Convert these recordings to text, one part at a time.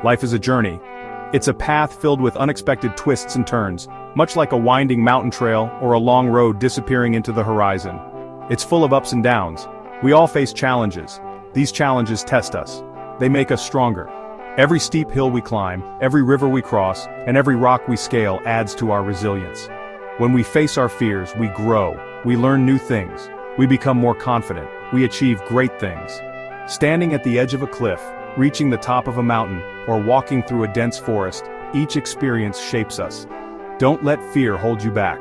Life is a journey. It's a path filled with unexpected twists and turns, much like a winding mountain trail or a long road disappearing into the horizon. It's full of ups and downs. We all face challenges. These challenges test us. They make us stronger. Every steep hill we climb, every river we cross, and every rock we scale adds to our resilience. When we face our fears, we grow, we learn new things, we become more confident, we achieve great things. Standing at the edge of a cliff, reaching the top of a mountain, or walking through a dense forest, each experience shapes us. Don't let fear hold you back.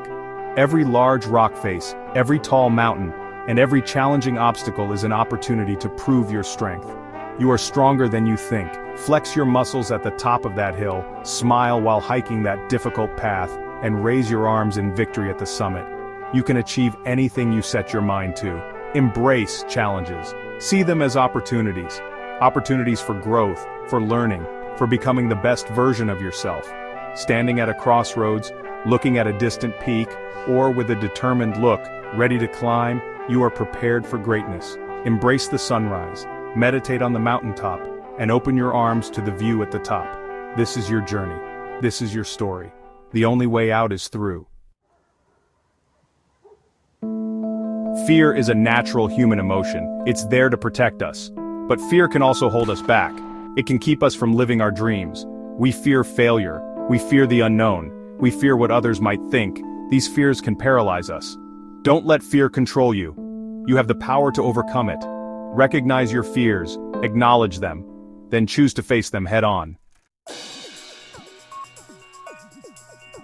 Every large rock face, every tall mountain, and every challenging obstacle is an opportunity to prove your strength. You are stronger than you think. Flex your muscles at the top of that hill, smile while hiking that difficult path, and raise your arms in victory at the summit. You can achieve anything you set your mind to. Embrace challenges. See them as opportunities. Opportunities for growth, for learning, for becoming the best version of yourself. Standing at a crossroads, looking at a distant peak, or with a determined look, ready to climb, you are prepared for greatness. Embrace the sunrise, meditate on the mountaintop, and open your arms to the view at the top. This is your journey. This is your story. The only way out is through. Fear is a natural human emotion. It's there to protect us. But fear can also hold us back. It can keep us from living our dreams. We fear failure. We fear the unknown. We fear what others might think. These fears can paralyze us. Don't let fear control you. You have the power to overcome it. Recognize your fears, acknowledge them, then choose to face them head-on.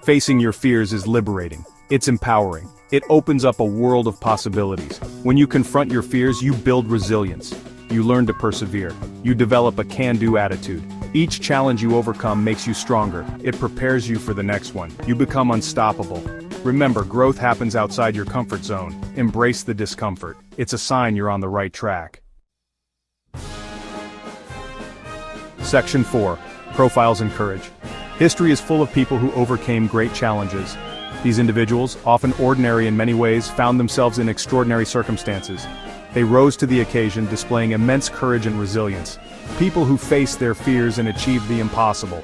Facing your fears is liberating. It's empowering. It opens up a world of possibilities. When you confront your fears, you build resilience. You learn to persevere. You develop a can-do attitude. Each challenge you overcome makes you stronger. It prepares you for the next one. You become unstoppable. Remember, growth happens outside your comfort zone. Embrace the discomfort. It's a sign you're on the right track. Section 4. Profiles and Courage. History is full of people who overcame great challenges. These individuals, often ordinary in many ways, found themselves in extraordinary circumstances. They rose to the occasion, displaying immense courage and resilience. People who faced their fears and achieved the impossible.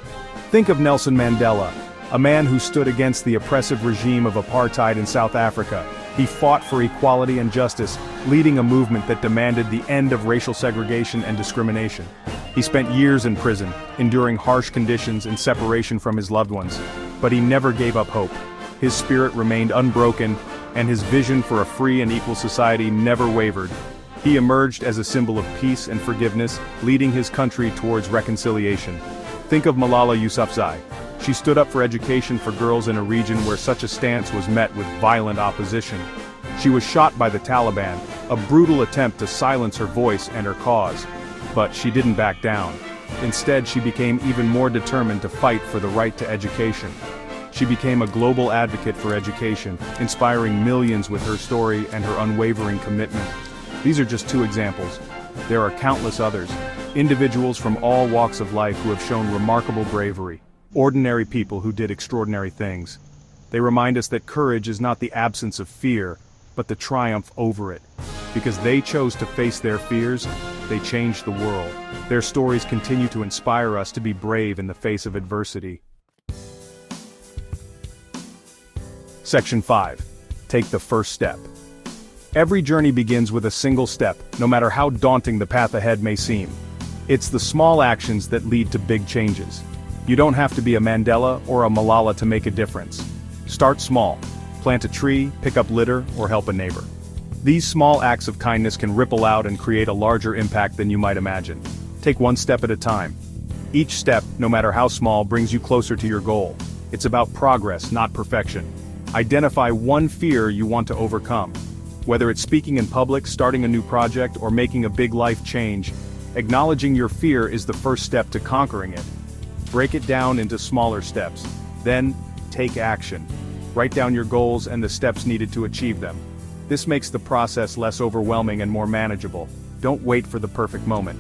Think of Nelson Mandela, a man who stood against the oppressive regime of apartheid in South Africa. He fought for equality and justice, leading a movement that demanded the end of racial segregation and discrimination. He spent years in prison, enduring harsh conditions and separation from his loved ones. But he never gave up hope. His spirit remained unbroken, and his vision for a free and equal society never wavered. He emerged as a symbol of peace and forgiveness, leading his country towards reconciliation. Think of Malala Yousafzai. She stood up for education for girls in a region where such a stance was met with violent opposition. She was shot by the Taliban, a brutal attempt to silence her voice and her cause. But she didn't back down. Instead, she became even more determined to fight for the right to education. She became a global advocate for education, inspiring millions with her story and her unwavering commitment. These are just two examples. There are countless others, individuals from all walks of life who have shown remarkable bravery, ordinary people who did extraordinary things. They remind us that courage is not the absence of fear, but the triumph over it. Because they chose to face their fears, they changed the world. Their stories continue to inspire us to be brave in the face of adversity. Section 5. Take the first step. Every journey begins with a single step, no matter how daunting the path ahead may seem. It's the small actions that lead to big changes. You don't have to be a Mandela or a Malala to make a difference. Start small. Plant a tree, pick up litter, or help a neighbor. These small acts of kindness can ripple out and create a larger impact than you might imagine. Take one step at a time. Each step, no matter how small, brings you closer to your goal. It's about progress, not perfection. Identify one fear you want to overcome. Whether it's speaking in public, starting a new project, or making a big life change, acknowledging your fear is the first step to conquering it. Break it down into smaller steps. Then, take action. Write down your goals and the steps needed to achieve them. This makes the process less overwhelming and more manageable. Don't wait for the perfect moment.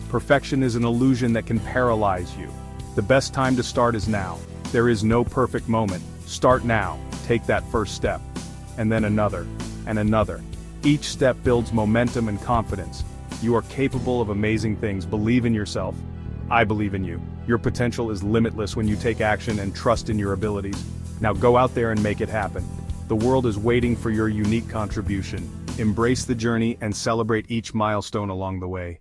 Perfection is an illusion that can paralyze you. The best time to start is now. There is no perfect moment. Start now. Take that first step. And then another. And another. Each step builds momentum and confidence. You are capable of amazing things. Believe in yourself. I believe in you. Your potential is limitless when you take action and trust in your abilities. Now go out there and make it happen. The world is waiting for your unique contribution. Embrace the journey and celebrate each milestone along the way.